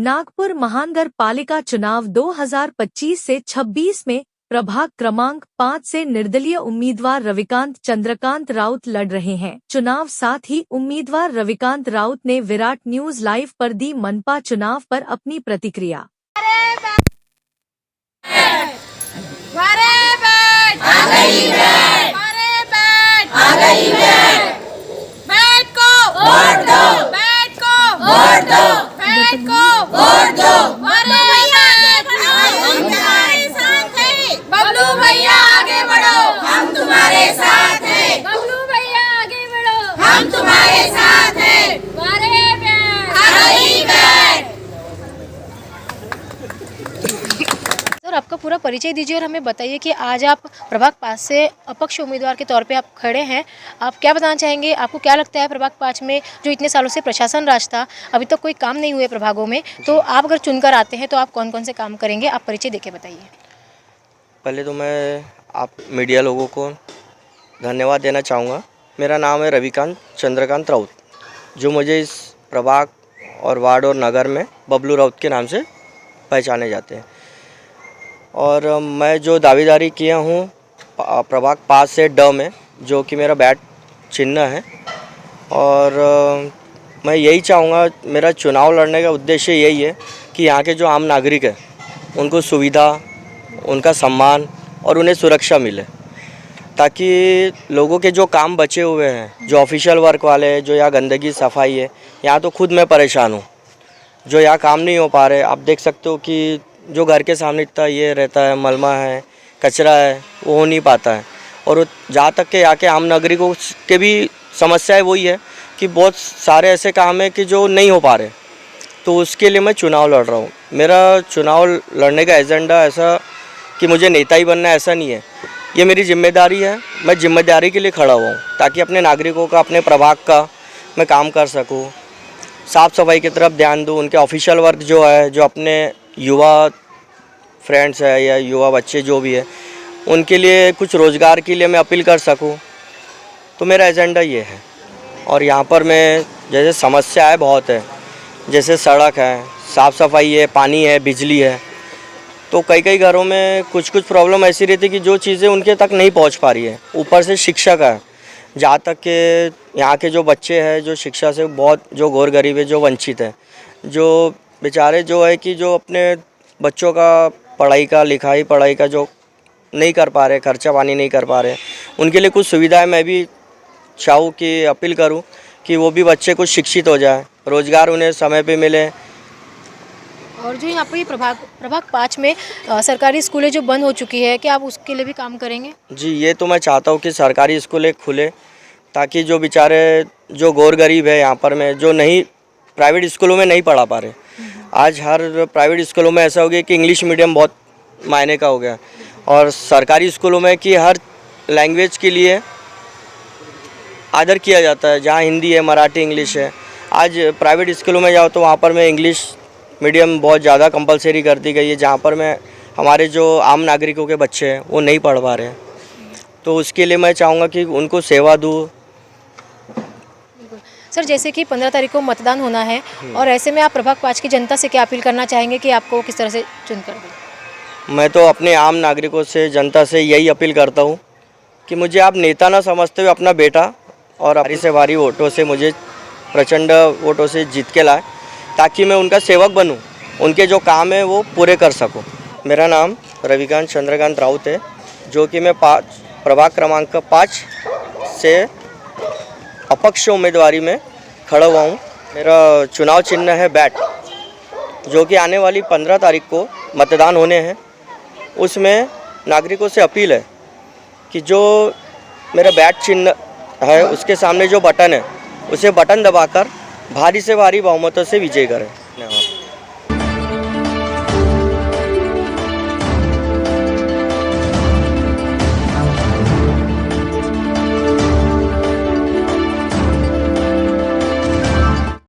नागपुर महानगर पालिका चुनाव 2025 से 26 में प्रभाग क्रमांक 5 से निर्दलीय उम्मीदवार रविकांत चंद्रकांत राउत लड़ रहे हैं। चुनाव साथ ही उम्मीदवार रविकांत राउत ने विराट न्यूज लाइव पर दी मनपा चुनाव पर अपनी प्रतिक्रिया। बबलू भैया आगे बढ़ो, हम तुम्हारे साथ हैं। बबलू भैया आगे बढ़ो, हम तुम्हारे साथ हैं। सर, आपका पूरा परिचय दीजिए और हमें बताइए कि आज आप प्रभाग 5 से अपक्ष उम्मीदवार के तौर पे आप खड़े हैं। आप क्या बताना चाहेंगे? आपको क्या लगता है प्रभाग 5 में जो इतने सालों से प्रशासन राज था, अभी तक कोई काम नहीं हुए प्रभागों में, तो आप अगर चुनकर आते हैं तो आप कौन कौन से काम करेंगे? आप परिचय देके बताइए। पहले तो मैं आप मीडिया लोगों को धन्यवाद देना चाहूँगा। मेरा नाम है रविकांत चंद्रकांत राउत, जो मुझे इस प्रभाग और वार्ड और नगर में बबलू राउत के नाम से पहचाने जाते हैं। और मैं जो दावेदारी किया हूँ प्रभाग 5 से ड में, जो कि मेरा बैट चिन्ह है, और मैं यही चाहूँगा, मेरा चुनाव लड़ने का उद्देश्य यही है कि यहाँ के जो आम नागरिक हैं उनको सुविधा, उनका सम्मान और उन्हें सुरक्षा मिले, ताकि लोगों के जो काम बचे हुए हैं, जो ऑफिशियल वर्क वाले हैं, जो यहाँ गंदगी सफाई है, यहाँ तो खुद मैं परेशान हूँ, जो यहाँ काम नहीं हो पा रहे। आप देख सकते हो कि जो घर के सामने इतना ये रहता है, मलमा है, कचरा है, वो हो नहीं पाता है। और जहाँ तक के यहाँ के आम नागरिकों के भी समस्या है वही है कि बहुत सारे ऐसे काम है कि जो नहीं हो पा रहे, तो उसके लिए मैं चुनाव लड़ रहा हूँ। मेरा चुनाव लड़ने का एजेंडा ऐसा कि मुझे नेता ही बनना ऐसा नहीं है, ये मेरी जिम्मेदारी है। मैं जिम्मेदारी के लिए खड़ा हुआ हूँ ताकि अपने नागरिकों का, अपने प्रभाग का मैं काम कर सकूँ, साफ़ सफाई की तरफ ध्यान दूँ, उनके ऑफिशियल वर्क जो है, जो अपने युवा फ्रेंड्स है या युवा बच्चे जो भी है, उनके लिए कुछ रोज़गार के लिए मैं अपील कर सकूँ। तो मेरा एजेंडा ये है। और यहाँ पर मैं जैसे समस्या है बहुत है, जैसे सड़क है, साफ़ सफाई है, पानी है, बिजली है, तो कई कई घरों में कुछ कुछ प्रॉब्लम ऐसी रहती है कि जो चीज़ें उनके तक नहीं पहुंच पा रही है। ऊपर से शिक्षा का है, जहाँ तक के यहाँ के जो बच्चे हैं, जो शिक्षा से बहुत, जो गौर गरीब है, जो वंचित है, जो बेचारे जो है कि जो अपने बच्चों का पढ़ाई का जो नहीं कर पा रहे, खर्चा पानी नहीं कर पा रहे, उनके लिए कुछ सुविधाएँ मैं भी चाहूँ कि अपील करूँ कि वो भी बच्चे कुछ शिक्षित हो जाए, रोज़गार उन्हें समय पे मिले। और जो यहाँ पर ये प्रभाग 5 में सरकारी स्कूलें जो बंद हो चुकी है, क्या आप उसके लिए भी काम करेंगे? जी, ये तो मैं चाहता हूँ कि सरकारी स्कूलें खुले, ताकि जो बेचारे जो गौर गरीब है यहाँ पर में, जो नहीं प्राइवेट स्कूलों में नहीं पढ़ा पा रहे, आज हर प्राइवेट स्कूलों में ऐसा हो गया कि इंग्लिश मीडियम बहुत मायने का हो गया, और सरकारी स्कूलों में कि हर लैंग्वेज के लिए आदर किया जाता है, जहाँ हिंदी है, मराठी, इंग्लिश है। आज प्राइवेट स्कूलों में जाओ तो वहाँ पर मैं इंग्लिश मीडियम बहुत ज़्यादा कंपलसरी कर दी गई है, जहाँ पर मैं हमारे जो आम नागरिकों के बच्चे हैं वो नहीं पढ़ पा रहे हैं। तो उसके लिए मैं चाहूँगा कि उनको सेवा दूँ। सर, जैसे कि 15 तारीख को मतदान होना है, और ऐसे में आप प्रभाग 5 की जनता से क्या अपील करना चाहेंगे कि आपको किस तरह से चुनकर दें? मैं तो अपने आम नागरिकों से, जनता से यही अपील करता हूँ कि मुझे आप नेता ना समझते हुए अपना बेटा और भारी से भारी वोटों से, मुझे प्रचंड वोटों से जीत के लाए, ताकि मैं उनका सेवक बनूं, उनके जो काम है वो पूरे कर सकूं। मेरा नाम रविकांत चंद्रकांत राउत है, जो कि मैं प्रभाग क्रमांक 5 से अपक्ष उम्मीदवारी में खड़ा हुआ हूं। मेरा चुनाव चिन्ह है बैट, जो कि आने वाली 15 तारीख को मतदान होने हैं। उसमें नागरिकों से अपील है कि जो मेरा बैट चिन्ह है उसके सामने जो बटन है, उसे बटन दबाकर भारी से भारी बहुमतों से विजय करें।